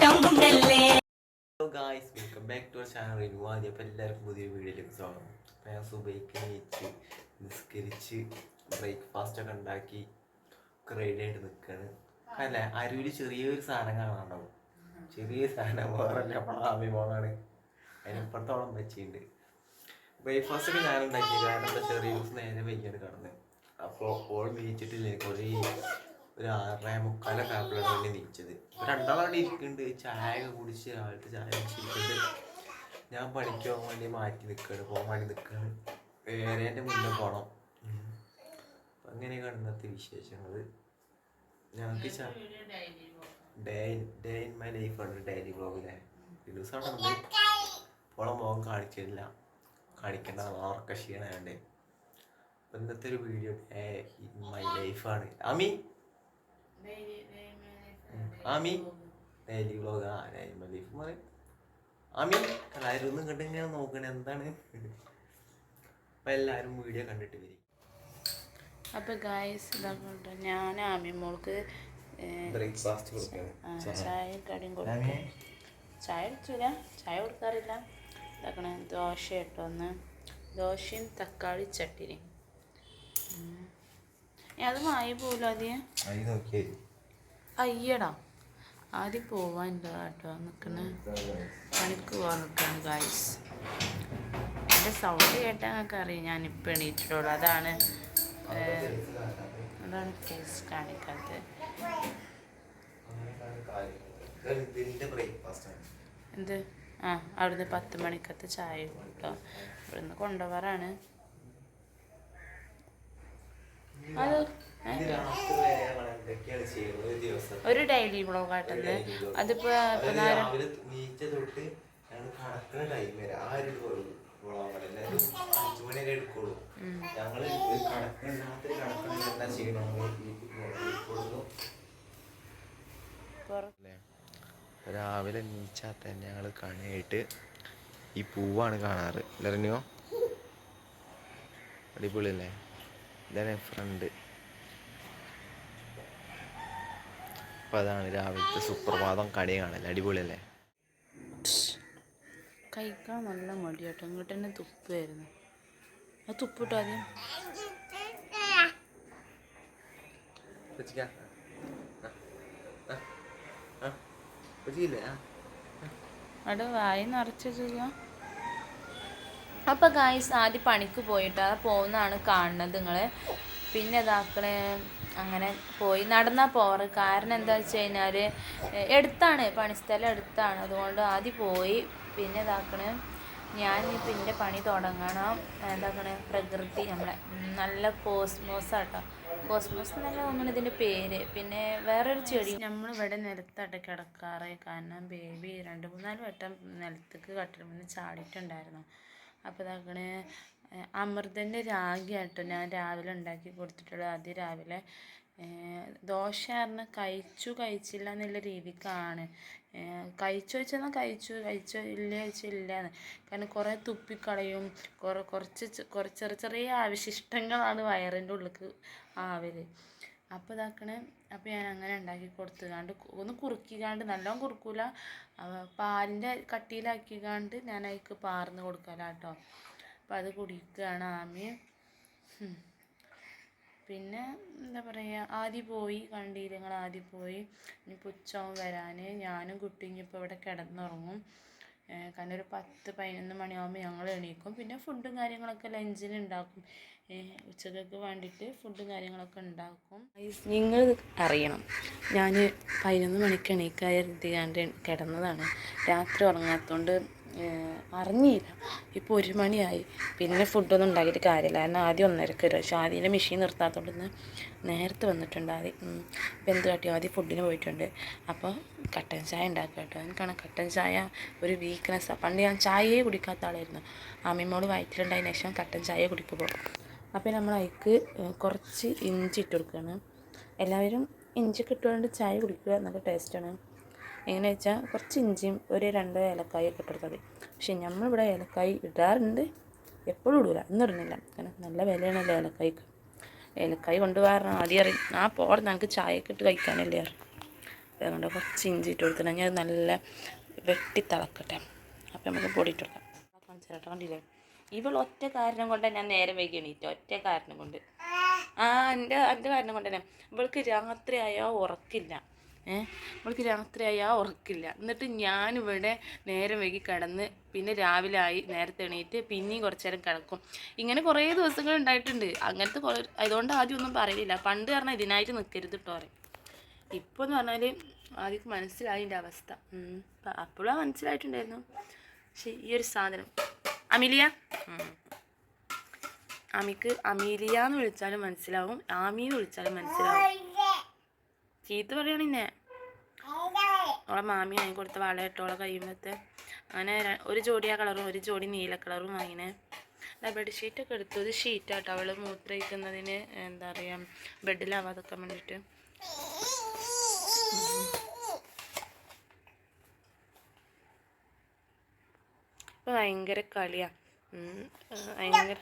Hello guys, welcome back to our channel review. ആദ്യം അപ്പോൾ എല്ലാവർക്കും പുതിയൊരു വീഡിയോയിലേക്ക് സ്വാഗതം. അപ്പോൾ ഞാൻ സുബൈക്ക് എണീച്ച് നിസ്കരിച്ച് ബ്രേക്ക്ഫാസ്റ്റൊക്കെ ഉണ്ടാക്കി ഒക്കെ റെഡി ആയിട്ട് നിൽക്കുകയാണ്. അല്ല, അരുവിൽ ചെറിയൊരു സാധനം കാണാനുണ്ടാവും. ചെറിയൊരു സാധനം വേറല്ല, അപ്പോൾ ആമിമോളാണ്. അതിനിപ്പുറത്തോളം വെച്ചിട്ടുണ്ട്. ബ്രേക്ക്ഫാസ്റ്റൊക്കെ ഞാൻ ഉണ്ടാക്കി. കാരണം എന്താ, ചെറിയ ദിവസം നേരെ വൈകിയാണ് കിടന്നത്. അപ്പോൾ ഓൾ വീച്ചിട്ടില്ലേ, കുറേ ഒരു 6:45 ആയപ്പോഴാണ് വേണ്ടി നീച്ചത്. രണ്ടാളവിടെ ഇരിക്കുന്നുണ്ട്, ചായ ഒക്കെ കുടിച്ച് രാവിലത്തെ ചായ കുടിച്ചിരിക്കുന്നുണ്ട്. ഞാൻ പണിക്ക് പോകാൻ വേണ്ടി പോകാൻ വേണ്ടി നിൽക്കുകയാണ്. വേറെ മുന്നേ പോകണം. അപ്പം അങ്ങനെയൊക്കെയാണ് ഇന്നത്തെ വിശേഷങ്ങൾ. ഞങ്ങൾക്ക് ഡേ ഇൻ മൈ ലൈഫാണ് ഡെയിലി വ്ളോഗിലെ ദിവസം അവിടെ ഉണ്ട്. പോളം പോകാൻ കാണിച്ചിട്ടില്ല, കാണിക്കേണ്ട ഓർക്ക ക്ഷീണമുണ്ട്. അപ്പം ഇന്നത്തെ ഒരു വീഡിയോ ഡേ ഇൻ മൈ ലൈഫാണ്. Ami daily vlog. Daily my life പറയും. ആമി എല്ലാവരും ഒന്നും കണ്ട് ഇങ്ങനെ നോക്കണേ എന്താണ്. അപ്പം എല്ലാവരും വീഡിയോ കണ്ടിട്ട് വരും. അപ്പോൾ ഗായ്സ് ഇതാ ഞാൻ ആമി മോൾക്ക് ബ്രേക്ക്ഫാസ്റ്റ് കൊടുക്കണം. ചായ കടിയും കൊടുക്കും. ചായ കുടിച്ചില്ല, ചായ കൊടുക്കാറില്ല. ഇതാക്കണേ ദോശ ഇട്ടൊന്ന്, ദോശയും തക്കാളി ചട്ടിനിയും. അത് മായി പോലും ആദ്യം അയ്യടാ ആദ്യം പോവാനുണ്ട് കേട്ടോ. നിൽക്കണ പണിക്ക് പോകാൻ നിൽക്കുകയാണ് ഗായ്സ്. എൻ്റെ സൗണ്ട് കേട്ടാൽ ഞങ്ങൾക്ക് അറിയാം ഞാനിപ്പോൾ എണീറ്റിട്ടുള്ളൂ. അതാണ് ഫേസ് കാണിക്കാത്തത്. എന്ത് അവിടുന്ന് 10 മണിക്കത്തെ ചായ കേട്ടോ. ഇവിടുന്ന് കൊണ്ടുപോകാറാണ്. അത് ഒരു ഡെയിലി വ്ളോഗ് ആട്ടത്. അതിപ്പോ രാവിലെ നീച്ചാൽ തന്നെ ഞങ്ങൾ കണിയായിട്ട് ഈ പൂവാണ് കാണാറ്. ഇല്ലറിഞ്ഞോ, അടിപൊളിയല്ലേ? ഇതാണ് ഫ്രണ്ട്. അപ്പം അതാണ് രാവിലത്തെ സുപ്രഭാതം കണി കാണല്ലേ, അടിപൊളിയല്ലേ? കഴിക്കാൻ നല്ല മടിയാട്ടോ. ഇങ്ങോട്ട് തന്നെ തുപ്പായിരുന്നു. ആ തുപ്പിട്ടോ ആദ്യം. അവിടെ വായി നിറച്ച് ചെയ്യാം. അപ്പോൾ ഗായ്സ് ആദ്യം പണിക്ക് പോയിട്ട് പോകുന്നതാണ് കാണുന്നത് നിങ്ങൾ. പിന്നെ ഇതാക്കണേ അങ്ങനെ പോയി നടന്നാൽ പോറ്. കാരണം എന്താ വെച്ച് കഴിഞ്ഞാൽ എടുത്താണ്, പണിസ്ഥലം എടുത്താണ്. അതുകൊണ്ട് ആദ്യം പോയി. പിന്നെ ഇതാക്കണേ ഞാൻ പിന്നെ പണി തുടങ്ങണം. എന്താക്കണേ പ്രകൃതി നമ്മളെ നല്ല കോസ്മോസ് ആട്ടോ. കോസ്മോസ് എന്നല്ല തോന്നുന്നു ഇതിൻ്റെ പേര്. പിന്നെ വേറൊരു ചെടി നമ്മളിവിടെ നിലത്താട്ട് കിടക്കാറ്. കാരണം ബേബി 2-3 വട്ടം നിലത്തേക്ക് കട്ടിൽ ചാടിയിട്ടുണ്ടായിരുന്നു. അപ്പോൾ ഇതാക്കണേ അമൃതൻ്റെ രാഗി ആട്ടോ ഞാൻ രാവിലെ ഉണ്ടാക്കി കൊടുത്തിട്ടുള്ളത്. അതിരാവിലെ ദോശ പറഞ്ഞാൽ കഴിച്ചില്ല എന്നുള്ള രീതിക്കാണ്. കഴിച്ചു വെച്ചാൽ കഴിച്ചോ ഇല്ല വെച്ചാൽ ഇല്ലയെന്ന്. കാരണം കുറേ തുപ്പിക്കളയും, കുറച്ച് ചെറിയ അവശിഷ്ടങ്ങളാണ് വയറിൻ്റെ ഉള്ളിലേക്ക് ആവല്. അപ്പോൾ ഇതാക്കണേ അപ്പോൾ ഞാൻ അങ്ങനെ ഉണ്ടാക്കി കൊടുത്തുകാണ്ട് ഒന്ന് കുറുക്കിക്കാണ്ട്, നല്ലോണം കുറുക്കൂല, പാലിൻ്റെ കട്ടിയിലാക്കിക്കാണ്ട് ഞാൻ അതിലേക്ക് പാർന്ന് കൊടുക്കലാട്ടോ. അപ്പോൾ അത് കുടിക്കുകയാണ് ആമി. പിന്നെ എന്താ പറയുക, ആദ്യം പോയി കണ്ടില്ല നിങ്ങൾ. ആദ്യം പോയി ഇനി ഉച്ചയാവും വരാൻ. ഞാനും കുട്ടിയും ഇപ്പോൾ ഇവിടെ കിടന്നുറങ്ങും. കാരണം ഒരു 10-11 മണിയാകുമ്പോൾ ഞങ്ങൾ എണീക്കും. പിന്നെ ഫുഡും കാര്യങ്ങളൊക്കെ ലഞ്ചിന് ഉണ്ടാക്കും. ഉച്ചക്കൊക്കെ വേണ്ടിയിട്ട് ഫുഡും കാര്യങ്ങളൊക്കെ ഉണ്ടാക്കും. നിങ്ങൾ അറിയണം, ഞാൻ 11 മണിക്ക് എണീക്കാതിരുത്തിക്കാണ്ട് കിടന്നതാണ്. രാത്രി ഉറങ്ങാത്തതുകൊണ്ട് അറിഞ്ഞില്ല. ഇപ്പോൾ 1 മണിയായി. പിന്നെ ഫുഡൊന്നും ഉണ്ടാക്കിയിട്ട് കാര്യമില്ല. കാരണം ആദ്യം 1:30 വരും. പക്ഷേ ആദ്യം മെഷീൻ നിർത്താത്തതുകൊണ്ട് നേരത്തെ വന്നിട്ടുണ്ട്. ഇപ്പോൾ എന്ത് കാട്ടി ആദ്യം ഫുഡിന് പോയിട്ടുണ്ട്. അപ്പോൾ കട്ടൻ ചായ ഉണ്ടാക്കുക കേട്ടോ. എനിക്കാണ് കട്ടൻ ചായ ഒരു വീക്ക്നെസ്സാണ്. പണ്ട് ഞാൻ ചായയെ കുടിക്കാത്ത ആളായിരുന്നു. അമ്മിമോള് വയറ്റിലുണ്ടായതിനു ശേഷം കട്ടൻ ചായ കുടിക്കുമ്പോൾ. അപ്പോൾ നമ്മൾ അതിലേക്ക് കുറച്ച് ഇഞ്ചി ഇട്ട് കൊടുക്കുകയാണ്. എല്ലാവരും ഇഞ്ചിയൊക്കെ ഇട്ടുകൊണ്ട് ചായ കുടിക്കുക, നല്ല ടേസ്റ്റാണ്. എങ്ങനെ വെച്ചാൽ കുറച്ച് ഇഞ്ചിയും ഒരു 2 ഏലക്കായൊക്കെ ഇട്ടെടുത്താൽ മതി. പക്ഷേ നമ്മളിവിടെ ഏലക്കായ് ഇടാറുണ്ട്, എപ്പോഴും ഇടില്ല, ഇന്നും ഇടുന്നില്ല. കാരണം നല്ല വിലയാണല്ലോ ഏലക്കായ്ക്ക്. ഏലക്കായ് കൊണ്ടുപോകാറ് ആദ്യം അറിയും പോടെ നമുക്ക് ചായയൊക്കെ ഇട്ട് കഴിക്കാനല്ലേ അറിയും. അതുകൊണ്ട് കുറച്ച് ഇഞ്ചി ഇട്ട് കൊടുത്തിട്ട് ഞാൻ നല്ല വെട്ടി തിളക്കട്ടെ. അപ്പം നമുക്ക് പൊടി ഇട്ട് കൊടുക്കാം. ചേട്ടാ കണ്ടില്ലേ, ഇവൾ ഒറ്റ കാരണം കൊണ്ടാണ് ഞാൻ നേരം വൈകി എണീറ്റ. ഒറ്റ കാരണം കൊണ്ട്, എൻ്റെ കാരണം കൊണ്ട് തന്നെ. ഇവൾക്ക് രാത്രി ആയാൽ ഉറക്കില്ല. ഇവൾക്ക് രാത്രി ആയാൽ ഉറക്കില്ല. എന്നിട്ട് ഞാനിവിടെ നേരം വൈകി കിടന്ന് പിന്നെ രാവിലെ ആയി നേരത്തെ എണീറ്റ് പിന്നെയും കുറച്ച് നേരം കിടക്കും. ഇങ്ങനെ കുറേ ദിവസങ്ങൾ ഉണ്ടായിട്ടുണ്ട്. അങ്ങനത്തെ കുറേ, അതുകൊണ്ട് ആദ്യം ഒന്നും പറയില്ല. പണ്ട് പറഞ്ഞാൽ ഇതിനായിട്ട് നിൽക്കരുത് കേട്ടോ പറയും. ഇപ്പോൾ എന്ന് പറഞ്ഞാൽ ആദ്യം മനസ്സിലായി എൻ്റെ അവസ്ഥ. അപ്പോഴാണ് മനസ്സിലായിട്ടുണ്ടായിരുന്നു. പക്ഷെ ഈ ഒരു സാധനം അമീലിയ, അമിക്ക് അമീലിയ എന്ന് വിളിച്ചാലും മനസ്സിലാവും, ആമിന്ന് വിളിച്ചാലും മനസ്സിലാവും. ചീത്ത പറയുകയാണെന്നെ ഓളെ മാമി വാങ്ങി കൊടുത്ത വള ഇട്ടോളെ കഴിയുമ്പോഴത്തെ അങ്ങനെ ഒരു ജോഡി ആ കളറും ഒരു ജോഡി നീല കളറും വാങ്ങിനെ. ബെഡ്ഷീറ്റൊക്കെ എടുത്തു. ഇത് ഷീറ്റാട്ടോ, അവൾ മൂത്രയിക്കുന്നതിന് എന്താ പറയുക ബെഡിലാവാതൊക്കെ വേണ്ടിയിട്ട്. ഇപ്പം ഭയങ്കര കളിയാണ്. ഭയങ്കര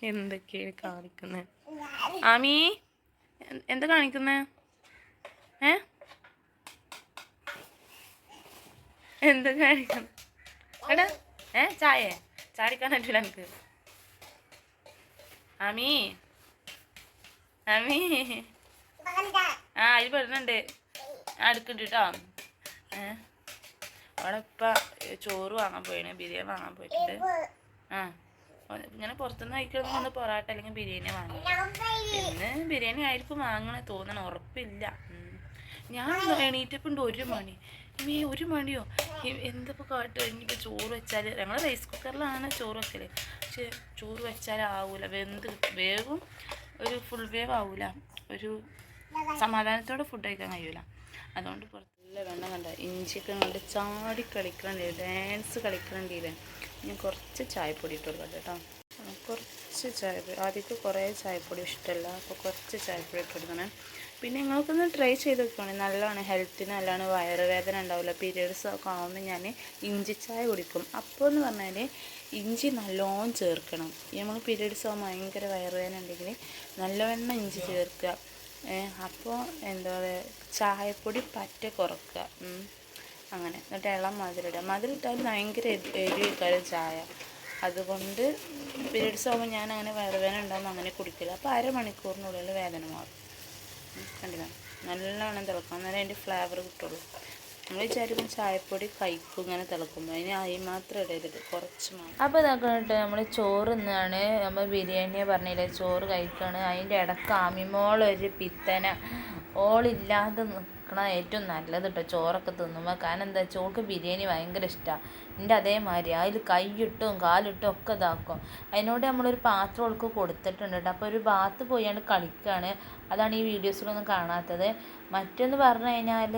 എന്തൊക്കെയാണ് കാണിക്കുന്നത്? ആമി എന്താ കാണിക്കുന്നത്? എന്താ കാണിക്കുന്നത്? എടാ ചാടിക്കാൻ പറ്റില്ല എനിക്ക്. ആമി ആമി അതിൽ പെടുന്നുണ്ട്. അടുക്കുന്നുണ്ട് കേട്ടോ. അവിടെ ഇപ്പം ചോറ് വാങ്ങാൻ പോയിന്, ബിരിയാണി വാങ്ങാൻ പോയിട്ടുണ്ട്. ഇങ്ങനെ പുറത്തുനിന്ന് കഴിക്കണമെന്ന് ഒന്ന് പൊറാട്ട അല്ലെങ്കിൽ ബിരിയാണി വാങ്ങി. ഇന്ന് ബിരിയാണി ആയിരിക്കും വാങ്ങണ തോന്നണം, ഉറപ്പില്ല. ഞാൻ എണീറ്റപ്പുണ്ട് 1 മണി. ഇനി 1 മണിയോ എന്തപ്പോൾ കാട്ട്. ഇനിയിപ്പോൾ ചോറ് വെച്ചാൽ ഞങ്ങൾ റൈസ് കുക്കറിലാണ് ചോറ് വെക്കൽ. പക്ഷെ ചോറ് വെച്ചാൽ ആവൂല, വേവും ഒരു ഫുൾ വേവ് ആവൂല, ഒരു സമാധാനത്തോടെ ഫുഡ് കഴിക്കാൻ കഴിയൂല. അതുകൊണ്ട് പുറത്തുള്ള വെള്ളം കണ്ട ഇഞ്ചിയൊക്കെ കണ്ട് ചാടി കളിക്കണ്ടേ, ഡാൻസ് കളിക്കണ്ടേ. ഞാൻ കുറച്ച് ചായപ്പൊടി ഇട്ട് കൊടുക്കട്ടെ കേട്ടോ. കുറച്ച് ചായപ്പൊടി, ആദ്യത്തെ കുറേ ചായപ്പൊടി ഇഷ്ടമല്ല, അപ്പോൾ കുറച്ച് ചായപ്പൊടി ഇട്ട് കൊടുക്കണം. പിന്നെ നിങ്ങൾക്കൊന്ന് ട്രൈ ചെയ്ത് നോക്കുകയാണെങ്കിൽ നല്ലതാണ്, ഹെൽത്തിന് നല്ലതാണ്. വയറുവേദന ഉണ്ടാവില്ല. പീരിയഡ്സ് ഒക്കെ ആകുമ്പോൾ ഞാൻ ഇഞ്ചി ചായ കുടിക്കും. അപ്പോൾ എന്ന് പറഞ്ഞാൽ ഇഞ്ചി നല്ലോണം ചേർക്കണം. നമ്മൾ പീരിയഡ്സ് ആകുമ്പോൾ ഭയങ്കര വയറുവേദന ഉണ്ടെങ്കിൽ നല്ലവണ്ണം ഇഞ്ചി ചേർക്കുക. അപ്പോൾ എന്താ പറയുക, ചായപ്പൊടി പറ്റ കുറക്കുക. അങ്ങനെ എന്നിട്ട് ഇളം മധുരിട്ടാൽ ഭയങ്കര എരിവെക്കാരും ചായ. അതുകൊണ്ട് പീരിയഡ്സ് ആകുമ്പോൾ ഞാൻ അങ്ങനെ വയറുവേദന ഉണ്ടാകുമ്പോൾ അങ്ങനെ കുടിക്കില്ല. അപ്പോൾ അരമണിക്കൂറിനുള്ളിൽ വേദന മാറും. കണ്ടില്ല, നല്ലോണം തിളക്കണം, അന്നേരം അതിൻ്റെ ഫ്ലേവർ കിട്ടുള്ളൂ. നമ്മൾ വിചാരിക്കും ചായപ്പൊടി കഴിക്കും ഇങ്ങനെ തിളക്കുമ്പോൾ, അതിന് അരി മാത്രം ഇടരുത്, കുറച്ച് മാത്രം. അപ്പോൾ ഇതാക്കണിട്ട് നമ്മൾ ചോറ് തിന്നാണ്. നമ്മൾ ബിരിയാണിയെ പറഞ്ഞില്ലേ, ചോറ് കഴിക്കുകയാണ്. അതിൻ്റെ ഇടയ്ക്ക് ആമിമോളൊരു പിത്തന, ഓളില്ലാതെ നിൽക്കണ ഏറ്റവും നല്ലത് കേട്ടോ ചോറൊക്കെ തിന്നുമ്പോൾ. കാരണം എന്താ വെച്ചാൽ ഓൾക്ക് ബിരിയാണി ഭയങ്കര ഇഷ്ടമാണ്. എൻ്റെ അതേമാതിരി അതിൽ കൈയിട്ടും കാലിട്ടും ഒക്കെ ഇതാക്കും. അതിനോട് നമ്മളൊരു പാത്രം ഓൾക്ക് കൊടുത്തിട്ടുണ്ട് കേട്ടോ. അപ്പോൾ ഒരു ഭാഗത്ത് പോയാണ്ട് കളിക്കുകയാണ്. അതാണ് ഈ വീഡിയോസിലൊന്നും കാണാത്തത്. മറ്റൊന്ന് പറഞ്ഞു കഴിഞ്ഞാൽ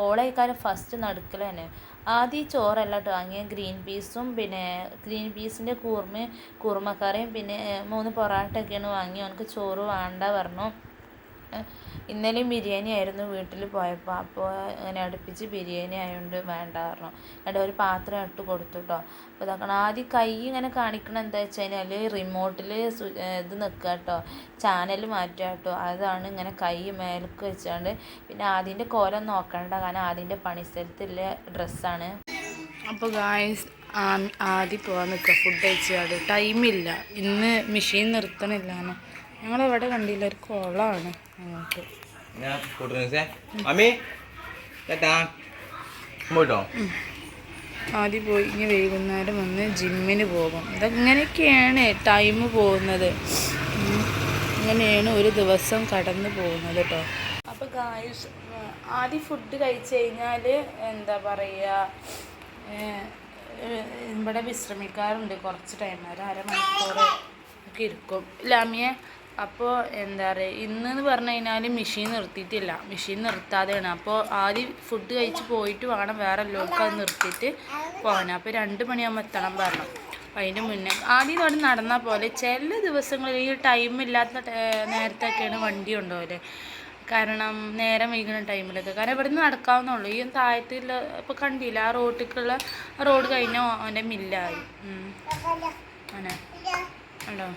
ഓളേക്കാലം ഫസ്റ്റ് നടുക്കൽ തന്നെ. ആദ്യം ഈ ചോറല്ല കേട്ടോ വാങ്ങിയ, ഗ്രീൻ പീസും പിന്നെ ഗ്രീൻ പീസിൻ്റെ കുറുമക്കറിയും പിന്നെ 3 പൊറാട്ടയൊക്കെയാണ് വാങ്ങി. അവനക്ക് ചോറ് വേണ്ട പറഞ്ഞു. ഇന്നലെയും ബിരിയാണി ആയിരുന്നു വീട്ടിൽ പോയപ്പോൾ. അപ്പോൾ അങ്ങനെ അടുപ്പിച്ച് ബിരിയാണി ആയതുകൊണ്ട് വേണ്ട പറഞ്ഞു. എന്നിട്ട് ഒരു പാത്രം ഇട്ട് കൊടുത്തു കേട്ടോ. അപ്പോൾ ഇതാക്കണം, ആദ്യം കൈ ഇങ്ങനെ കാണിക്കണം എന്താ വെച്ച് കഴിഞ്ഞാൽ റിമോട്ടിൽ ഇത് നിൽക്കുക കേട്ടോ, ചാനൽ മാറ്റുക കേട്ടോ. അതാണ് ഇങ്ങനെ കൈ മേലേക്ക് വെച്ചാണ്ട്. പിന്നെ ആദ്യൻ്റെ കോലം നോക്കണ്ട, കാരണം ആദ്യൻ്റെ പണിസ്ഥലത്തുള്ള ഡ്രസ്സാണ്. അപ്പോൾ ഗായ്സ് ആദ്യം പോകാൻ നിൽക്കുക ഫുഡ് കഴിച്ചാൽ. ടൈമില്ല, ഇന്ന് മെഷീൻ നിർത്തണില്ലാന്ന്. ഞങ്ങളെവിടെ കണ്ടില്ല, ഒരു കുളമാണ് ഞങ്ങൾക്ക്. ആദ്യം പോയി ഇനി വൈകുന്നേരം വന്ന് ജിമ്മിന് പോകും. ഇതങ്ങനെയൊക്കെയാണ് ടൈം പോകുന്നത്. ഇങ്ങനെയാണ് ഒരു ദിവസം കടന്നു പോകുന്നത് കേട്ടോ. അപ്പോൾ ഗായ്സ് ആദ്യം ഫുഡ് കഴിച്ച് കഴിഞ്ഞാൽ എന്താ പറയുക, ഇവിടെ വിശ്രമിക്കാറുണ്ട് കുറച്ച് ടൈം, ഒരു അരമണിക്കൂർ ഒക്കെ ഇരിക്കും ലാമിയെ. അപ്പോൾ എന്താ പറയുക, ഇന്നെന്ന് പറഞ്ഞു കഴിഞ്ഞാൽ മെഷീൻ നിർത്തിയിട്ടില്ല, മെഷീൻ നിർത്താതെയാണ്. അപ്പോൾ ആദ്യം ഫുഡ് കഴിച്ച് പോയിട്ട് വേണം വേറെ എല്ലാവർക്കും അത് നിർത്തിയിട്ട് പോകാൻ. അപ്പോൾ 2 മണിയാകുമ്പോൾ എത്തണം പറഞ്ഞു. അപ്പോൾ അതിൻ്റെ മുന്നേ ആദ്യം ഇവിടെ നടന്നാൽ പോലെ ചില ദിവസങ്ങളിൽ ഈ ടൈമില്ലാത്ത നേരത്തൊക്കെയാണ് വണ്ടി ഉണ്ടാവില്ലേ. കാരണം നേരം വൈകുന്ന ടൈമിലൊക്കെ, കാരണം ഇവിടെ നിന്ന് നടക്കാവുന്നുള്ളൂ. ഈ താഴത്തുള്ള ഇപ്പോൾ കണ്ടില്ല, ആ റോഡ് കഴിഞ്ഞാൽ അവൻ്റെ മില്ലായി. അങ്ങനെ ഉണ്ടോ?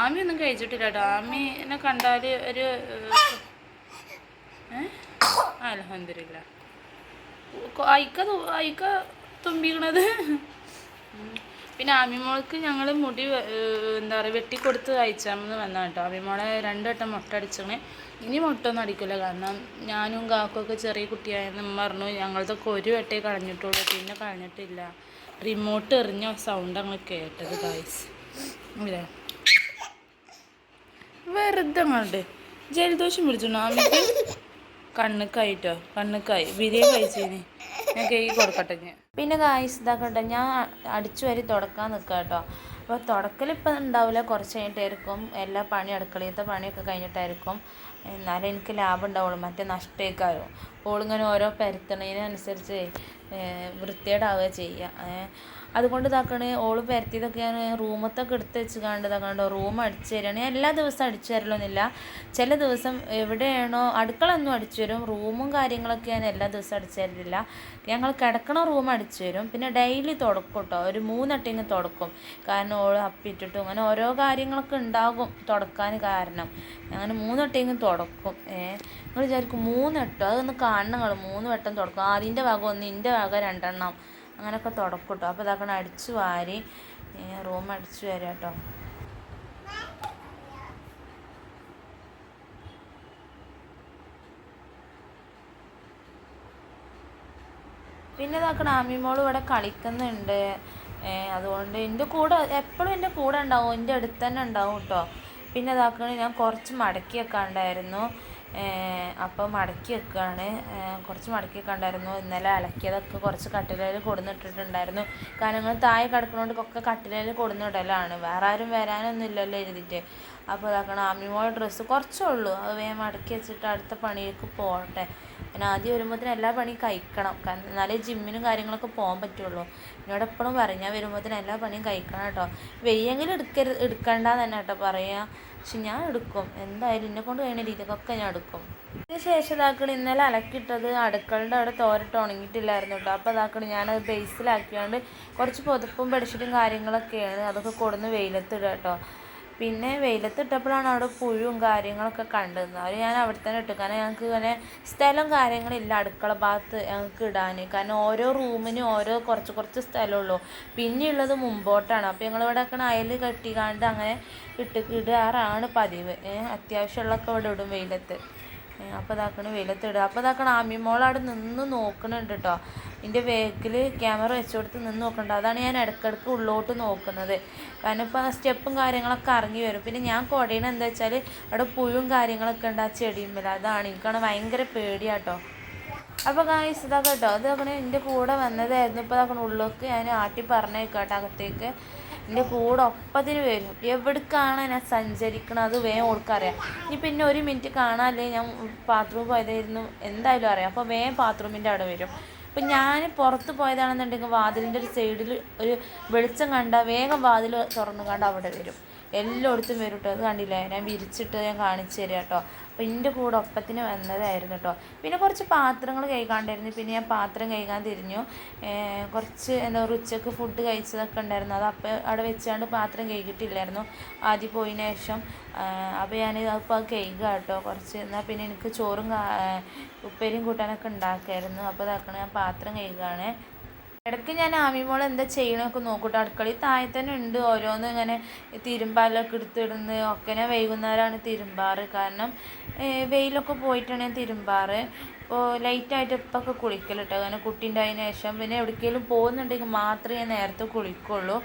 ആമി ഒന്നും കഴിച്ചിട്ടില്ല കേട്ടോ. ആമിനെ കണ്ടാൽ ഒരു അൽഹംദുലില്ലാ അയിക്ക തുമ്പിക്കണത്. പിന്നെ ആമിമോൾക്ക് ഞങ്ങൾ മുടി എന്താ പറയുക വെട്ടിക്കൊടുത്ത് അയച്ചാമെന്ന് വന്നാൽ കേട്ടോ. ആമിമോളെ 2 വട്ടം മുട്ട അടിച്ചേ. ഇനി മുട്ട ഒന്നും അടിക്കില്ല, കാരണം ഞാനും കാക്കൊക്കെ ചെറിയ കുട്ടിയായെന്ന് പറഞ്ഞു. ഞങ്ങളതൊക്കെ 1 വട്ടേ കളഞ്ഞിട്ടുള്ളൂ, പിന്നെ കളഞ്ഞിട്ടില്ല. റിമോട്ട് എറിഞ്ഞ സൗണ്ട് അങ്ങ് കേട്ടത് ഗായ്സ്. ഇല്ലേ വെറുതെ അങ്ങോട്ട് ജലദോഷം പിടിച്ചിട്ടുണ്ടോ ആമിക്ക്? കണ്ണുക്കായിട്ടോ, കണ്ണുക്കായി ബിരിയാണി കഴിച്ചേന്. ഞാൻ കേക്ക് കൊടുക്കട്ടെ ഞാൻ. പിന്നെ ഗായ്സ് ഇതാക്കട്ടെ, ഞാൻ അടിച്ചു വരി തുടക്കാൻ നിൽക്കാം കേട്ടോ. അപ്പോൾ തുടക്കൽ ഇപ്പം ഉണ്ടാവില്ല, കുറച്ച് കഴിഞ്ഞിട്ടായിരിക്കും. എല്ലാ പണി അടുക്കളയത്തെ പണിയൊക്കെ കഴിഞ്ഞിട്ടായിരിക്കും. എന്നാലും എനിക്ക് ലാഭം ഉണ്ടാവുള്ളൂ, മറ്റേ നഷ്ടേക്കാരും. ഓളിങ്ങനെ ഓരോ പരത്തണതിനനുസരിച്ച് വൃത്തികേടാവുക ചെയ്യുക. അതുകൊണ്ട് ഇതാക്കണേ ഓള് പരത്തിയതൊക്കെ ഞാൻ റൂമത്തൊക്കെ എടുത്ത് വെച്ച് ഇതാക്കണ്ടോ റൂം അടിച്ചു തരികയാണ്. ഞാൻ എല്ലാ ദിവസവും അടിച്ചു തരലൊന്നുമില്ല, ചില ദിവസം എവിടെയാണോ അടുക്കള ഒന്നും അടിച്ചു തരും. റൂമും കാര്യങ്ങളൊക്കെ ഞാൻ എല്ലാ ദിവസവും അടിച്ചു തരില്ല. ഞങ്ങൾ കിടക്കണ റൂം അടിച്ചു തരും. പിന്നെ ഡെയിലി തുടക്കും കേട്ടോ, ഒരു 3 വട്ടം തുടക്കും. കാരണം ഓള് അപ്പിട്ടിട്ടും അങ്ങനെ ഓരോ കാര്യങ്ങളൊക്കെ ഉണ്ടാകും തുടക്കാൻ കാരണം. അങ്ങനെ 3 വട്ടം തുടക്കും. നിങ്ങൾ വിചാരിക്കും 3 വട്ടം, അതൊന്ന് കാണണം നിങ്ങൾ. 3 വട്ടം തുടക്കും. അതിൻ്റെ ഭാഗം 1, എൻ്റെ ഭാഗം 2 എണ്ണം, അങ്ങനെയൊക്കെ തുടക്കും കേട്ടോ. അപ്പോൾ ഇതാക്കണം അടിച്ചു വാരി റൂം അടിച്ചു വരാം കേട്ടോ. പിന്നെ ഇതാക്കണം ആമിമോൾ ഇവിടെ കളിക്കുന്നുണ്ട്. അതുകൊണ്ട് എൻ്റെ കൂടെ എപ്പോഴും എൻ്റെ കൂടെ ഉണ്ടാവും, എൻ്റെ അടുത്ത് തന്നെ ഉണ്ടാവും കേട്ടോ. പിന്നെ ഇതാക്കണം ഞാൻ കുറച്ച് മടക്കി വെക്കാണ്ടായിരുന്നു. അപ്പോൾ മടക്കി വെക്കുകയാണ്, കുറച്ച് മടക്കി വെക്കാണ്ടായിരുന്നു. ഇന്നലെ അലക്കിയതൊക്കെ കുറച്ച് കട്ടിലയിൽ കൊടുന്നിട്ടിട്ടുണ്ടായിരുന്നു. കാരണം ഞങ്ങൾ താഴെ കിടക്കുന്നതുകൊണ്ട് ഒക്കെ കട്ടിലയിൽ കൊടുന്നിടലാണ്, വേറെ ആരും വരാനൊന്നും ഇല്ലല്ലോ എഴുതിയിട്ട്. അപ്പോൾ ഇതാക്കണം ആമിമോളെ ഡ്രസ്സ് കുറച്ചേ ഉള്ളൂ, അത് വേഗം മടക്കി വെച്ചിട്ട് അടുത്ത പണിക്ക് പോകട്ടെ. പിന്നെ ആദ്യം വരുമ്പോഴത്തേനും എല്ലാ പണിയും കഴിക്കണം, കാരണം എന്നാലേ ജിമ്മിനും കാര്യങ്ങളൊക്കെ പോകാൻ പറ്റുള്ളൂ. എന്നോട് എപ്പോഴും പറയും ഞാൻ വരുമ്പോഴത്തേനും എല്ലാ പണിയും കഴിക്കണം കേട്ടോ. വെയ്യെങ്കിലും എടുക്കണ്ടെന്ന് തന്നെ കേട്ടോ പറയുക. പക്ഷെ ഞാൻ എടുക്കും, എന്തായാലും എന്നെ കൊണ്ട് കഴിയുന്ന രീതിക്കൊക്കെ ഞാൻ എടുക്കും. ഇതിന് ശേഷം ഇതാക്കണം ഇന്നലെ അലക്കിയിട്ടത് അടുക്കളുടെ അവിടെ തോരിട്ട് ഉണങ്ങിയിട്ടില്ലായിരുന്നു കേട്ടോ. അപ്പോൾ ഇതാക്കണം ഞാനത് ബേസിലാക്കിയാണ്ട് കുറച്ച് പുതപ്പും ബെഡ്ഷീറ്റും കാര്യങ്ങളൊക്കെയാണ്, അതൊക്കെ കൊടുന്ന് വെയിലത്തിടുക കേട്ടോ. പിന്നെ വെയിലത്തിട്ടപ്പോഴാണ് അവിടെ പുഴുവും കാര്യങ്ങളൊക്കെ കണ്ടത്. അത് ഞാൻ അവിടെ തന്നെ ഇട്ടു, കാരണം ഞങ്ങൾക്ക് ഇങ്ങനെ സ്ഥലം കാര്യങ്ങളില്ല അടുക്കള ഭാഗത്ത് ഞങ്ങൾക്ക് ഇടാൻ. കാരണം ഓരോ റൂമിനും ഓരോ കുറച്ച് സ്ഥലമുള്ളൂ, പിന്നെയുള്ളത് മുമ്പോട്ടാണ്. അപ്പോൾ ഞങ്ങളിവിടെ ഒക്കെ അയൽ കെട്ടിക്കാണ്ട് അങ്ങനെ ഇടാറാണ് പതിവ്. അത്യാവശ്യമുള്ളതൊക്കെ ഇവിടെ ഇടും വെയിലത്ത്. അപ്പോൾ ഇതാക്കണ വെയിലത്തിടുക. അപ്പോൾ ഇതാക്കണം ആമിമോളവിടെ നിന്ന് നോക്കണുണ്ട് കേട്ടോ. എൻ്റെ വേക്കിൽ ക്യാമറ വെച്ച് കൊടുത്ത് നിന്ന് നോക്കുന്നുണ്ട്. അതാണ് ഞാൻ ഇടയ്ക്കിടയ്ക്ക് ഉള്ളോട്ട് നോക്കുന്നത്, കാരണം ഇപ്പോൾ സ്റ്റെപ്പും കാര്യങ്ങളൊക്കെ ഇറങ്ങി വരും. പിന്നെ ഞാൻ കുടയണ എന്താ വെച്ചാൽ അവിടെ പുഴും കാര്യങ്ങളൊക്കെ ഉണ്ട് ആ ചെടിയുമ്പിൽ, അതാണ് എനിക്കാണ് ഭയങ്കര പേടിയാട്ടോ. അപ്പോൾ ഗായ്സ് ഇതാ കേട്ടോ, ഇതാക്കണ എൻ്റെ കൂടെ വന്നതായിരുന്നു. ഇപ്പോൾ ഇതാക്കണ ഉള്ളിലേക്ക് ഞാൻ ആട്ടി പറഞ്ഞേക്കാട്ടോ അകത്തേക്ക്. എൻ്റെ കൂടെ ഒപ്പത്തിന് വരും, എവിടേക്കാണ് ഞാൻ സഞ്ചരിക്കണം അത് വേഗം ഓൾക്കറിയാം. ഇനി പിന്നെ 1 മിനിറ്റ് കാണാല്ലേ ഞാൻ ബാത്റൂം പോയതായിരുന്നു എന്തായാലും അറിയാം. അപ്പോൾ വേഗം ബാത്റൂമിൻ്റെ അവിടെ വരും. ഇപ്പം ഞാൻ പുറത്ത് പോയതാണെന്നുണ്ടെങ്കിൽ വാതിലിൻ്റെ ഒരു സൈഡിൽ ഒരു വെളിച്ചം കണ്ടാൽ വേഗം വാതിൽ തുറന്നു കണ്ട് അവിടെ വരും. എല്ലായിടത്തും വരും കേട്ടോ. അത് കണ്ടില്ലേ, ഞാൻ വിരിച്ചിട്ട് ഞാൻ കാണിച്ചു തരാം കേട്ടോ. അപ്പോൾ എൻ്റെ കൂടെ ഒപ്പത്തിന് വന്നതായിരുന്നു കേട്ടോ. പിന്നെ കുറച്ച് പാത്രങ്ങൾ കഴുകാണ്ടായിരുന്നു, പിന്നെ ഞാൻ പാത്രം കഴുകാൻ തിരിഞ്ഞു. കുറച്ച് എന്താ പറയുക ഉച്ചക്ക് ഫുഡ് കഴിച്ചതൊക്കെ ഉണ്ടായിരുന്നു, അത് അപ്പം അവിടെ വെച്ചാണ്ട് പാത്രം കഴുകിയിട്ടില്ലായിരുന്നു ആദ്യം പോയതിന് ശേഷം. അപ്പോൾ ഞാൻ അപ്പോൾ അത് കഴുകുക കേട്ടോ കുറച്ച്. എന്നാൽ പിന്നെ എനിക്ക് ചോറും ഉപ്പേരിയും കൂട്ടാനൊക്കെ ഉണ്ടാക്കായിരുന്നു. അപ്പോൾ ഇതാക്കണം ഞാൻ പാത്രം കഴുകുകയാണ്. ഇടയ്ക്ക് ഞാൻ ആമിമോൾ എന്താ ചെയ്യണമൊക്കെ നോക്കൂട്ടോ. അടുക്കളയിൽ താഴെ തന്നെ ഉണ്ട് ഓരോന്ന് ഇങ്ങനെ തിരുമ്പാലൊക്കെ എടുത്തിടുന്നത് ഒക്കെ. ഞാൻ വൈകുന്നേരമാണ് തിരുമ്പാറ്, കാരണം വെയിലൊക്കെ പോയിട്ടാണ് ഞാൻ തിരുമ്പാറ്. ഇപ്പോൾ ലൈറ്റായിട്ട് ഇപ്പൊക്കെ കുളിക്കൽ കേട്ടോ, അങ്ങനെ കുട്ടി ഉണ്ടായതിനു ശേഷം. പിന്നെ എവിടേക്കെങ്കിലും പോകുന്നുണ്ടെങ്കിൽ മാത്രമേ ഞാൻ നേരത്തെ കുളിക്കുള്ളൂ,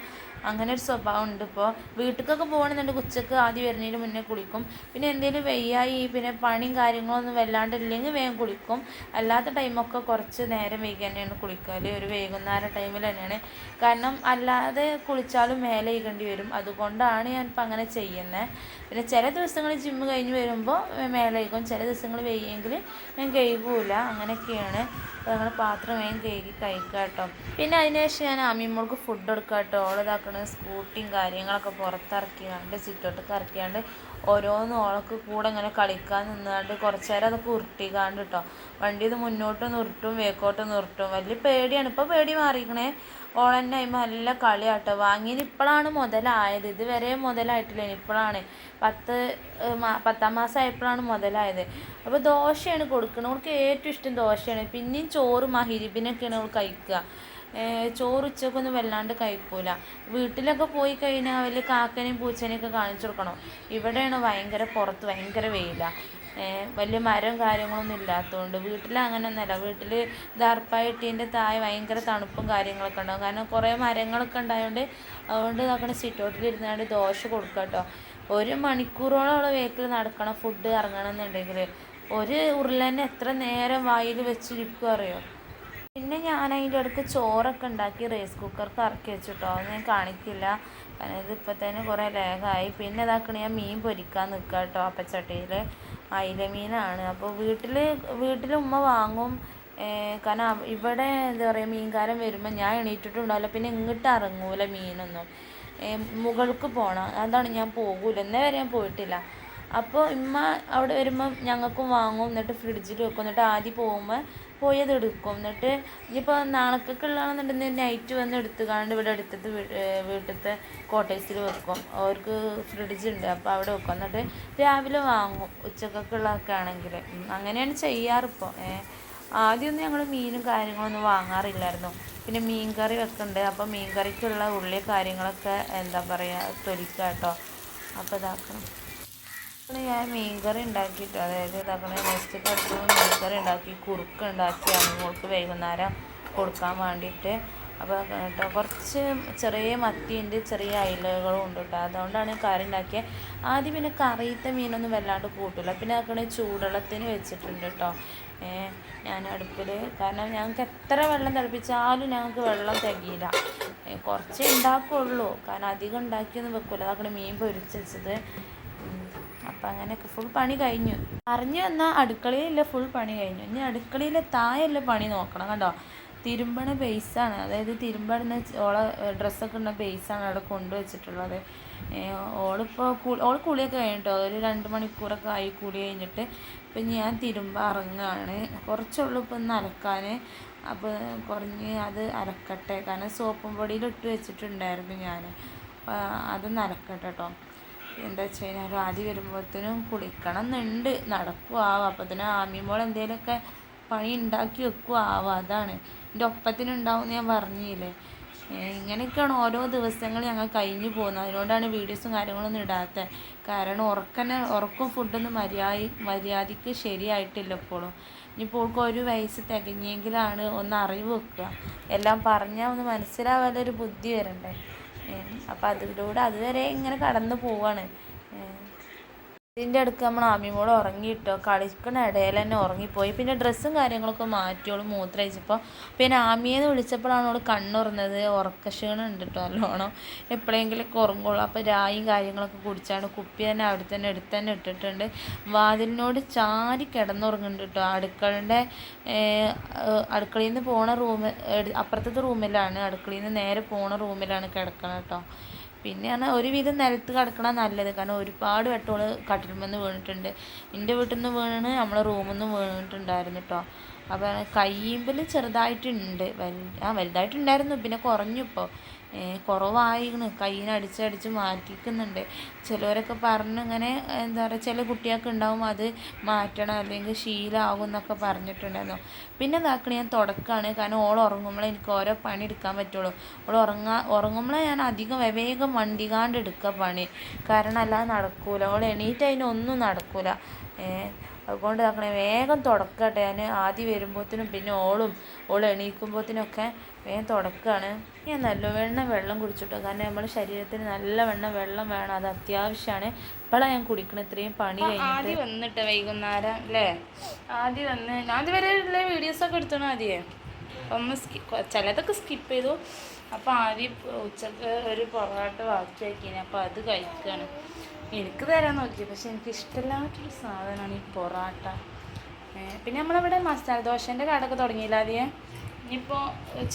അങ്ങനെ ഒരു സ്വഭാവം ഉണ്ട്. ഇപ്പോൾ വീട്ടിലേക്കൊക്കെ പോകണമെന്നുണ്ടെങ്കിൽ ഉച്ചക്ക് ആദ്യം വരുന്നതിന് മുന്നേ കുളിക്കും. പിന്നെ എന്തെങ്കിലും വെയ്യായി പിന്നെ പണിയും കാര്യങ്ങളൊന്നും വല്ലാണ്ടില്ലെങ്കിൽ വേഗം കുളിക്കും. അല്ലാത്ത ടൈമൊക്കെ കുറച്ച് നേരം വൈകി തന്നെയാണ് കുളിക്കൽ, ഒരു വൈകുന്നേരം ടൈമിൽ തന്നെയാണ്. കാരണം അല്ലാതെ കുളിച്ചാലും മേലെ ഇകേണ്ടി വരും, അതുകൊണ്ടാണ് ഞാനിപ്പോൾ അങ്ങനെ ചെയ്യുന്നത്. പിന്നെ ചില ദിവസങ്ങളിൽ ജിമ്മ് കഴിഞ്ഞ് വരുമ്പോൾ മേലെ കഴിക്കും, ചില ദിവസങ്ങൾ വെയ്യെങ്കിൽ ഞാൻ കഴുകൂല, അങ്ങനെയൊക്കെയാണ്. അപ്പോൾ ഞങ്ങൾ പാത്രം വേഗം കഴുകി കഴിക്കുക കേട്ടോ. പിന്നെ അതിനുശേഷം ഞാൻ ആമിമോൾക്ക് ഫുഡ് കൊടുക്കുക കേട്ടോ. ഓളിതാക്കണ സ്കൂട്ടിയും കാര്യങ്ങളൊക്കെ പുറത്തിറക്കിയാണ്ട് സിറ്റോട്ടൊക്കെ ഇറക്കിയാണ്ട് ഓരോന്ന് ഓളക്ക് കൂടെ ഇങ്ങനെ കളിക്കാൻ നിന്നാണ്ട് കുറച്ച് നേരം അതൊക്കെ ഉരുട്ടിക്കാണ്ട് കേട്ടോ. വണ്ടി ഇത് മുന്നോട്ട് നിർത്തും വേക്കോട്ട് നിർത്തും. വലിയ പേടിയാണ്. ഇപ്പോൾ പേടി മാറിക്കണേ. ഓളെന്നെ അതിന്മേൽ നല്ല കളിയാട്ടോ. വാങ്ങിന് ഇപ്പോഴാണ് മുതലായത്. ഇതുവരെ മുതലായിട്ടില്ല. ഇപ്പോഴാണ് 10ാം മാസം ആയപ്പോഴാണ് മുതലായത്. അപ്പോൾ ദോശയാണ് കൊടുക്കുന്നത്. അവൾക്ക് ഏറ്റവും ഇഷ്ടം ദോശയാണ്. പിന്നെയും ചോറ് മഹിരിബിനൊക്കെയാണ് അവൾ കഴിക്കുക. ചോറ് ഉച്ചക്കൊന്നും വല്ലാണ്ട് കഴിക്കൂല. വീട്ടിലൊക്കെ പോയി കഴിഞ്ഞാൽ വലിയ കാക്കനെയും പൂച്ചനെയൊക്കെ കാണിച്ചു കൊടുക്കണം. ഇവിടെയാണ് പുറത്ത് ഭയങ്കര വെയിലാണ്. വലിയ മരം കാര്യങ്ങളൊന്നും ഇല്ലാത്തതുകൊണ്ട് വീട്ടിൽ അങ്ങനെയൊന്നുമല്ല. വീട്ടിൽ ദർപ്പായിട്ടതിൻ്റെ താഴെ ഭയങ്കര തണുപ്പും കാര്യങ്ങളൊക്കെ ഉണ്ടാകും. കാരണം കുറേ മരങ്ങളൊക്കെ ഉണ്ടായതുകൊണ്ട് അതുകൊണ്ട് ഇതാക്കണ സിറ്റൗട്ടിലിരുന്നാണ്ട് ദോശ കൊടുക്കുക കേട്ടോ. 1 മണിക്കൂറോളം അവളെ വേക്കിൽ നടക്കണം ഫുഡ് ഇറങ്ങണം എന്നുണ്ടെങ്കിൽ. ഒരു ഉരുളന്നെ എത്ര നേരം വായിൽ വെച്ചിരിക്കും അറിയോ. പിന്നെ ഞാൻ അതിൻ്റെ ഇടയ്ക്ക് ചോറൊക്കെ ഉണ്ടാക്കി റൈസ് കുക്കർക്ക് ഇറക്കി വെച്ചിട്ടോ. അത് ഞാൻ കാണിക്കില്ല, കാരണം ഇത് ഇപ്പം തന്നെ കുറേ ലേഖമായി. പിന്നെ ഇതാക്കണ ഞാൻ മീൻ പൊരിക്കാൻ നിൽക്കുക കേട്ടോ. അപ്പച്ചട്ടിയിൽ അയില മീനാണ്. അപ്പോൾ വീട്ടിൽ ഉമ്മ വാങ്ങും. കാരണം ഇവിടെ എന്താ പറയുക, മീൻകാരൻ വരുമ്പോൾ ഞാൻ എണീറ്റിട്ടുണ്ടാവില്ല. പിന്നെ ഇങ്ങോട്ട് ഇറങ്ങൂല മീനൊന്നും. മുകൾക്ക് പോകണം, അതാണ് ഞാൻ പോകൂല. ഇന്നേ വരെ ഞാൻ പോയിട്ടില്ല. അപ്പോൾ ഉമ്മ അവിടെ വരുമ്പം ഞങ്ങൾക്കും വാങ്ങും. എന്നിട്ട് ഫ്രിഡ്ജിൽ വെക്കും. എന്നിട്ട് ആദ്യം പോകുമ്പോൾ പോയി അത് എടുക്കും. എന്നിട്ട് ഇനിയിപ്പോൾ നാളേക്കൊക്കെ ഉള്ളതാണെന്നുണ്ടെങ്കിൽ നൈറ്റ് വന്ന് എടുത്തുകാണ്ട് ഇവിടെ എടുത്തിട്ട് വീട്ടിലത്തെ കോട്ടേഴ്സിൽ വെക്കും. അവർക്ക് ഫ്രിഡ്ജുണ്ട്, അപ്പോൾ അവിടെ വെക്കും. എന്നിട്ട് രാവിലെ വാങ്ങും ഉച്ചക്കൊക്കെ ഉള്ളതൊക്കെ ആണെങ്കിൽ. അങ്ങനെയാണ് ചെയ്യാറിപ്പോൾ. ആദ്യമൊന്നും ഞങ്ങൾ മീനും കാര്യങ്ങളൊന്നും വാങ്ങാറില്ലായിരുന്നു. പിന്നെ മീൻ കറി വെക്കുന്നുണ്ട്. അപ്പോൾ മീൻ കറിക്കുള്ള ഉള്ളി കാര്യങ്ങളൊക്കെ എന്താ പറയുക തൊലിക്കുക കേട്ടോ. അപ്പോൾ ഇതാക്കണം. ഞാൻ മീൻകറി ഉണ്ടാക്കിയിട്ട്, അതായത് ഇതാക്കണ നെക്സ്റ്റ് അടുത്ത് മീൻകറി ഉണ്ടാക്കി കുറുക്കുണ്ടാക്കി അങ്ങോട്ട് വൈകുന്നേരം കൊടുക്കാൻ വേണ്ടിയിട്ട്. അപ്പോൾ കേട്ടോ കുറച്ച് ചെറിയ മത്തിയുണ്ട്, ചെറിയ അയിലകളും ഉണ്ട് കേട്ടോ. അതുകൊണ്ടാണ് കറി ഉണ്ടാക്കിയത്. ആദ്യം പിന്നെ കറിയത്തെ മീനൊന്നും വല്ലാണ്ട് കൂട്ടില്ല. പിന്നെ അതൊക്കെ ചൂടുവെള്ളത്തിന് വെച്ചിട്ടുണ്ട് കേട്ടോ ഞാൻ അടുപ്പിൽ. കാരണം ഞങ്ങൾക്ക് എത്ര വെള്ളം തിളപ്പിച്ചാലും ഞങ്ങൾക്ക് വെള്ളം തികയില്ല. കുറച്ചേ ഉണ്ടാക്കുള്ളൂ, കാരണം അധികം ഉണ്ടാക്കിയൊന്നും വെക്കില്ല. അതൊക്കെ മീൻ പൊരിച്ച് വെച്ചത്. അപ്പം അങ്ങനെയൊക്കെ ഫുൾ പണി കഴിഞ്ഞു. അറിഞ്ഞു വന്നാൽ അടുക്കളയിലില്ല ഫുൾ പണി കഴിഞ്ഞു. ഇനി അടുക്കളയിലെ താഴെയുള്ള പണി നോക്കണം കണ്ടോ. തിരുമ്പണ ബേസാണ്, അതായത് തിരുമ്പണ ഓളെ ഡ്രസ്സൊക്കെ ഉള്ള ബേസാണ് അവിടെ കൊണ്ടുവച്ചിട്ടുള്ളത്. ഓൾ കുളിയൊക്കെ കഴിഞ്ഞിട്ടോ. ഒരു 2 മണിക്കൂറൊക്കെ ആയി കുളി കഴിഞ്ഞിട്ട്. ഇപ്പം ഞാൻ ഇറങ്ങുകയാണ്. കുറച്ചുള്ളൂ ഇപ്പം ഒന്ന് അലക്കാൻ. അപ്പോൾ കുറഞ്ഞ് അത് അലക്കട്ടെ, കാരണം സോപ്പും പൊടിയിൽ ഇട്ട് വെച്ചിട്ടുണ്ടായിരുന്നു ഞാൻ. അതൊന്ന് അലക്കട്ടെ കേട്ടോ. എന്താ വെച്ച് കഴിഞ്ഞാൽ ആദ്യം വരുമ്പോഴത്തേനും കുളിക്കണം എന്നുണ്ട്. നടക്കുവാവും. അപ്പത്തിന് ആമിമോൾ എന്തെങ്കിലുമൊക്കെ പണി ഉണ്ടാക്കി വെക്കുവാവും. അതാണ് എൻ്റെ ഒപ്പത്തിനുണ്ടാവും ഞാൻ പറഞ്ഞില്ലേ. ഇങ്ങനെയൊക്കെയാണ് ഓരോ ദിവസങ്ങൾ ഞങ്ങൾ കഴിഞ്ഞു പോകുന്നത്. അതിനോടാണ് വീഡിയോസും കാര്യങ്ങളൊന്നും ഇടാത്തത്. കാരണം ഉറക്കും ഫുഡൊന്നും മര്യാദയ്ക്ക് ശരിയായിട്ടില്ല ഇപ്പോഴും. ഇനിയിപ്പോൾ ഓൾക്ക് 1 വയസ്സ് തികഞ്ഞെങ്കിലാണ് ഒന്ന് അറിവ് വെക്കുക. എല്ലാം പറഞ്ഞാൽ ഒന്ന് മനസ്സിലാവാതൊരു ബുദ്ധി വരണ്ടേ. അപ്പം അതിലൂടെ അതുവരെ ഇങ്ങനെ കടന്നു പോവാണ്. ഇതിൻ്റെ അടുക്ക് നമ്മൾ ആമിമോൾ ഉറങ്ങിയിട്ടോ. കളിക്കണ ഇടയിൽ തന്നെ ഉറങ്ങിപ്പോയി. പിന്നെ ഡ്രസ്സും കാര്യങ്ങളൊക്കെ മാറ്റിയോളൂ മൂത്രയിച്ചപ്പോൾ. പിന്നെ ആമിയെന്ന് വിളിച്ചപ്പോഴാണ് അവൾ കണ്ണുറന്നത്. ഉറക്കക്ഷീണം ഉണ്ട് കേട്ടോ നല്ലോണം. എപ്പോഴെങ്കിലൊക്കെ ഉറങ്ങുള്ളൂ. അപ്പോൾ രായും കാര്യങ്ങളൊക്കെ കുടിച്ചാണ്. കുപ്പി തന്നെ അവിടെ തന്നെ എടുത്ത് തന്നെ ഇട്ടിട്ടുണ്ട്. വാതിലിനോട് ചാരി കിടന്നുറങ്ങുന്നുണ്ട് കേട്ടോ. അടുക്കളയിൽ നിന്ന് പോണ അപ്പുറത്തെ റൂമിലാണ്. അടുക്കളയിൽ നിന്ന് നേരെ പോണ റൂമിലാണ് കിടക്കണം കേട്ടോ. പിന്നെ പറഞ്ഞാൽ ഒരുവിധം നിലത്ത് കിടക്കണം നല്ലത്, കാരണം ഒരുപാട് വെട്ടോള് കട്ടിൽമെന്ന് വീണിട്ടുണ്ട്. എൻ്റെ വീട്ടിൽ നിന്ന് വീണ് നമ്മളെ റൂമിൽ നിന്ന് വീണിട്ടുണ്ടായിരുന്നു കേട്ടോ. അപ്പോൾ കയ്യുമ്പിൽ ചെറുതായിട്ടുണ്ട്, വലുതായിട്ടുണ്ടായിരുന്നു. പിന്നെ കുറഞ്ഞു. ഇപ്പോൾ കുറവായിരുന്നു. കയ്യിന് അടിച്ചടിച്ച് മാറ്റിക്കുന്നുണ്ട്. ചിലവരൊക്കെ പറഞ്ഞു ഇങ്ങനെ എന്താ പറയുക, ചില കുട്ടികൾക്ക് ഉണ്ടാവും അത് മാറ്റണം അല്ലെങ്കിൽ ശീലമാകും എന്നൊക്കെ പറഞ്ഞിട്ടുണ്ടായിരുന്നു. പിന്നെ ഇതാക്കണ ഞാൻ തുടക്കമാണ്, കാരണം ഓൾ ഉറങ്ങുമ്പോഴേ എനിക്ക് ഓരോ പണി എടുക്കാൻ പറ്റുള്ളൂ. ഉറങ്ങുമ്പോഴേ ഞാൻ അധികം വേഗം വണ്ടികാണ്ട് എടുക്കുക പണി, കാരണം അല്ലാതെ നടക്കൂല. ഓൾ എണീറ്റ് അതിനൊന്നും നടക്കൂല. അതുകൊണ്ട് ഇതാക്കണേ വേഗം തുടക്കട്ടെ. ഞാൻ ആദ്യം വരുമ്പോഴത്തേനും പിന്നെ ഓൾ എണീക്കുമ്പോഴത്തേനൊക്കെ വേഗം തുടക്കുകയാണ്. ഞാൻ നല്ലവണ്ണം വെള്ളം കുടിച്ചിട്ടോ, കാരണം നമ്മുടെ ശരീരത്തിന് നല്ലവണ്ണം വെള്ളം വേണം, അത് അത്യാവശ്യമാണ്. ഇപ്പോഴാണ് ഞാൻ കുടിക്കണം ഇത്രയും പണി കഴിഞ്ഞിട്ട്. ആദ്യം വന്നിട്ട് വൈകുന്നേരം അല്ലേ, ആദ്യം വന്ന് ഞാൻ അതുവരെ ഉള്ള വീഡിയോസൊക്കെ എടുത്തണം. ആദ്യമേ ഒന്ന് ചിലതൊക്കെ സ്കിപ്പ് ചെയ്തു. അപ്പോൾ ആദ്യം ഉച്ചക്ക് ഒരു പൊറോട്ട ബാക്കി ആക്കിന്, അപ്പോൾ അത് കഴിക്കുകയാണ്. എനിക്ക് തരാൻ നോക്കി, പക്ഷെ എനിക്ക് ഇഷ്ടമില്ലാത്തൊരു സാധനമാണ് ഈ പൊറോട്ട. പിന്നെ നമ്മളിവിടെ മസാല ദോശേൻ്റെ കടയൊക്കെ തുടങ്ങിയില്ല ആദ്യം. ഇനിയിപ്പോൾ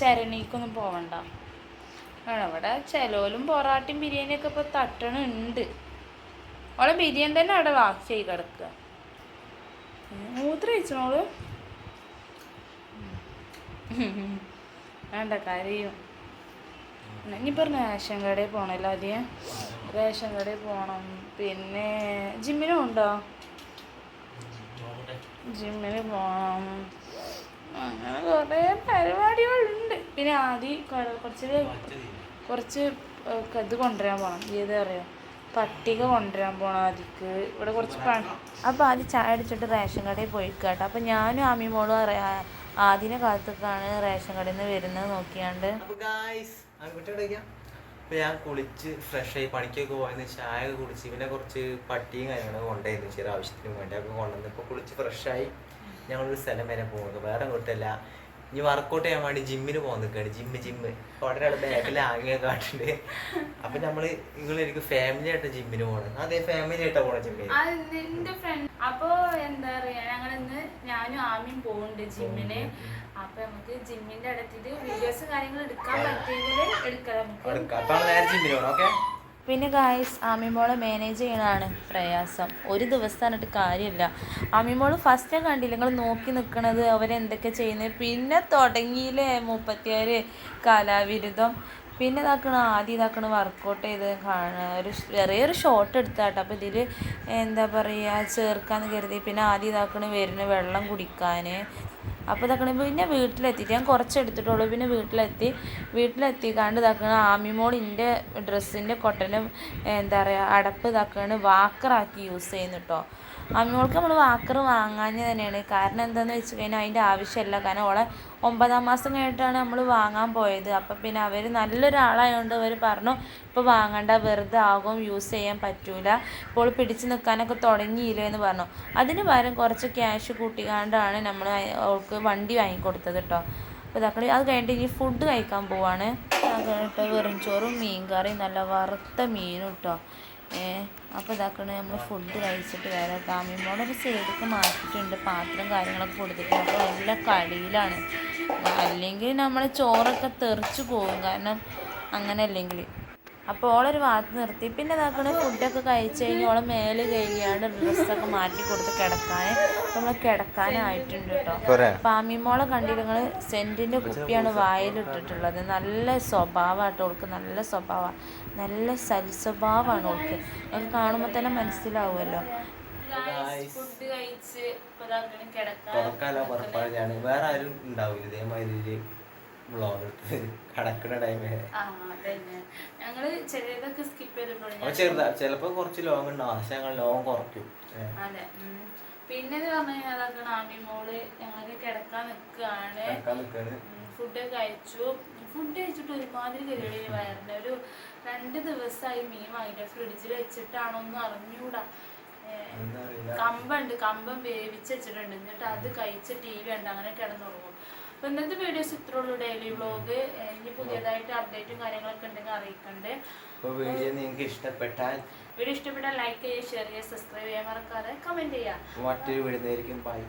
ചരണിക്കൊന്നും പോവണ്ട. ഇവിടെ ചിലോലും പൊറോട്ടയും ബിരിയാണിയൊക്കെ ഇപ്പോൾ തട്ടണുണ്ട്. ഓളെ ബിരിയാണി തന്നെ അവിടെ വാക്കിയായി കിടക്കുക. മൂത്രം കഴിച്ചോള് വേണ്ട കരയും. ഇനിയിപ്പോൾ റേഷൻ കടയിൽ പോകണമല്ലോ ആദ്യം. റേഷൻ കടയിൽ പോകണം. പിന്നെ ജിമ്മിനും ഉണ്ടോ? ജിമ്മിന് പോകണം. അങ്ങനെ കുറേ പരിപാടികളുണ്ട്. പിന്നെ ആദ്യം കുറച്ച് ഇത് കൊണ്ടുവരാൻ പോകണം. ഏത് അറിയാം, പട്ടിക കൊണ്ടുവരാൻ പോകണം ആദ്യക്ക്. ഇവിടെ കുറച്ച് പണി. അപ്പോൾ ആദ്യം ചായ അടിച്ചിട്ട് റേഷൻ കടയിൽ പോയിക്കാട്ടോ. അപ്പോൾ ഞാനും അമ്മിമോളും ആദ്യനെ കാലത്തൊക്കെയാണ് റേഷൻ കടയിൽ നിന്ന് വരുന്നത് നോക്കിയാണ്ട്. അപ്പോൾ ഞാൻ കുളിച്ച് ഫ്രഷായി പണിക്കൊക്കെ പോയെന്ന് ചായ കുടിച്ച് പിന്നെ കുറച്ച് പട്ടിയും കാര്യങ്ങളൊക്കെ കൊണ്ടുപോയിരുന്നു ചെറിയ ആവശ്യത്തിന് വേണ്ടി ഒക്കെ കൊണ്ടുവന്ന്. ഇപ്പോൾ കുളിച്ച് ഫ്രഷായി ഞങ്ങളൊരു സ്ഥലം വരെ പോകുന്നത്. വേറെ കൊട്ടല്ല, ഇനി വർക്കൗട്ട് ചെയ്യാൻ വേണ്ടി ജിമ്മിന് പോകാൻ നിൽക്കുകയാണ്. ജിമ്മ് വളരെ ആൾ ബാക്കിൽ ആകെ കാട്ടുണ്ട്. അപ്പം നമ്മൾ എനിക്ക് ഫാമിലി ആയിട്ട് ജിമ്മിന് പോകണം. അതെ, ഫാമിലി ആയിട്ടാണ് പോകണം ജിമ്മിന്. അപ്പോൾ എന്താ പറയുക, ഞങ്ങളിന്ന് ഞാനും ആമിയും പോകുന്നുണ്ട് ജിമ്മിന്. അപ്പോൾ നമുക്ക് ജിമ്മിൻ്റെ അടുത്തിട്ട് വീഡിയോസ് കാര്യങ്ങൾ എടുക്കാൻ പറ്റിയെങ്കിൽ എടുക്കാം. ജിമ്മിന് പോകണം. ഓക്കെ. പിന്നെ ഗായ്സ്, ആമിമോളെ മാനേജ് ചെയ്യണതാണ് പ്രയാസം. ഒരു ദിവസം പറഞ്ഞിട്ട് കാര്യമില്ല. ആമിമോള് ഫസ്റ്റ് കണ്ടില്ല, നിങ്ങൾ നോക്കി നിൽക്കണത് അവരെന്തൊക്കെ ചെയ്യുന്നത്. പിന്നെ തുടങ്ങിയില്ലേ 36 കലാവിരുദ്ധം. പിന്നെ ആദ്യം വർക്കൗട്ട് ചെയ്ത് ചെറിയൊരു ഷോട്ട് എടുത്താട്ടോ. അപ്പോൾ ഇതിൽ എന്താ പറയുക, ചേർക്കാമെന്ന് കരുതി. പിന്നെ ആദ്യം വരുന്ന വെള്ളം കുടിക്കാൻ. അപ്പോൾ പിന്നെ വീട്ടിലെത്തിയിട്ട് ഞാൻ കുറച്ച് എടുത്തിട്ടുള്ളൂ. പിന്നെ വീട്ടിലെത്തിക്കാണ്ട് ആമിമോളിൻ്റെ ഡ്രസ്സിൻ്റെ കൊട്ടനും എന്താ പറയുക അടപ്പ് വാക്കറാക്കി യൂസ് ചെയ്യുന്നു കേട്ടോ. അമ്മിമോൾക്ക് നമ്മൾ വാക്കർ വാങ്ങാൻ തന്നെയാണ്. കാരണം എന്താണെന്ന് വെച്ച് കഴിഞ്ഞാൽ അതിൻ്റെ ആവശ്യമില്ല. കാരണം ഓളെ 9ാം മാസം കഴിഞ്ഞിട്ടാണ് നമ്മൾ വാങ്ങാൻ പോയത്. അപ്പം പിന്നെ അവർ നല്ലൊരാളായതുകൊണ്ട് അവർ പറഞ്ഞു ഇപ്പോൾ വാങ്ങണ്ട, വെറുതെ ആകും, യൂസ് ചെയ്യാൻ പറ്റൂല, ഇപ്പോൾ പിടിച്ച് നിൽക്കാനൊക്കെ തുടങ്ങിയില്ലേ എന്ന് പറഞ്ഞു. അതിന് പകരം കുറച്ച് ക്യാഷ് കൂട്ടിക്കാണ്ടാണ് നമ്മൾ അവൾക്ക് വണ്ടി വാങ്ങിക്കൊടുത്തത് കേട്ടോ. അപ്പോൾ അത് കഴിഞ്ഞിട്ട് ഇനി ഫുഡ് കഴിക്കാൻ പോവാണ്. അത് കഴിഞ്ഞിട്ട് വെറും ചോറും മീൻ കറിയും നല്ല വറുത്ത മീനും കേട്ടോ. അപ്പോൾ നമ്മൾ ഫുഡ് കഴിച്ചിട്ട് വരാം. അമ്മിമോളൊരു സൈഡൊക്കെ മാറ്റിയിട്ടുണ്ട്, പാത്രം കാര്യങ്ങളൊക്കെ കൊടുത്തിട്ട്. അപ്പോൾ നല്ല കടിയിലാണ്. അല്ലെങ്കിൽ നമ്മൾ ചോറൊക്കെ തെറിച്ച് പോകും, കാരണം അങ്ങനെ അല്ലെങ്കിൽ. അപ്പോൾ ഓളൊരു ഭാഗത്ത് നിർത്തി. പിന്നെ ഫുഡൊക്കെ കഴിച്ച് കഴിഞ്ഞ് ഓളെ മേല് കഴുകിയാണ്ട് ഡ്രസ്സൊക്കെ മാറ്റി കൊടുത്ത് കിടക്കാൻ. നമ്മൾ കിടക്കാനായിട്ടുണ്ട് കേട്ടോ. അപ്പോൾ അമ്മിമോളെ കണ്ടിട്ട് നിങ്ങൾ സെൻറ്റിൻ്റെ കുപ്പിയാണ് വായിലിട്ടിട്ടുള്ളത്. നല്ല സ്വഭാവമാട്ടോ ഓൾക്ക്, നല്ല സ്വഭാവമാണ്, നല്ല സൽസ്വഭാവമാണ് ഓൾക്ക്. അത് കാണുമ്പോൾ തന്നെ മനസ്സിലാവുമല്ലോ. ഫുഡ് കഴിച്ച് കിടക്കാൻ വേറെ ആരും ഉണ്ടാവില്ല ഇതേമാതിരി കടക്കുന്ന ടൈമിൽ. ഞങ്ങള് ചിലതൊക്കെ സ്കിപ്പ് ചെയ്തിട്ടുണ്ട്. ചിലപ്പോ കുറച്ച് ലോങ് ഉണ്ടാവും, പക്ഷെ ഞങ്ങൾ ലോങ് കുറയ്ക്കും. അതെ. പിന്നെ പറഞ്ഞു കഴിഞ്ഞാൽ ആമിമോള് ഞങ്ങൾക്ക് കിടക്കാൻ നിൽക്കുകയാണ്. ഫുഡ് കഴിച്ചു. ഫുഡ് കഴിച്ചിട്ട് ഒരുമാതിരി കരുതി വയറിന്റെ. ഒരു 2 ദിവസമായി മീൻ വാങ്ങിയിട്ട് ഫ്രിഡ്ജിൽ വെച്ചിട്ടാണോന്നും അറിഞ്ഞൂടാ. കമ്പം വേവിച്ച് വെച്ചിട്ടുണ്ട്. എന്നിട്ട് അത് കഴിച്ച് TV ഉണ്ട്, അങ്ങനെ കിടന്നുറങ്ങും. അപ്പോൾ ഇന്നത്തെ വീഡിയോസ് ഇത്രേ ഉള്ളൂ. Daily vlog. ഇനി പുതിയതായിട്ട് അപ്ഡേറ്റും കാര്യങ്ങളൊക്കെ ഉണ്ടെങ്കിൽ അറിയിക്കണ്ടേ. വീഡിയോ നിങ്ങൾക്ക് ഇഷ്ടപ്പെട്ടാൽ ലൈക്ക് ചെയ്യുക, ഷെയർ ചെയ്യുക, സബ്സ്ക്രൈബ് ചെയ്യാൻ മറക്കാതെ കമന്റ് ചെയ്യുക. മറ്റൊരു വീഡിയോ. ബൈ.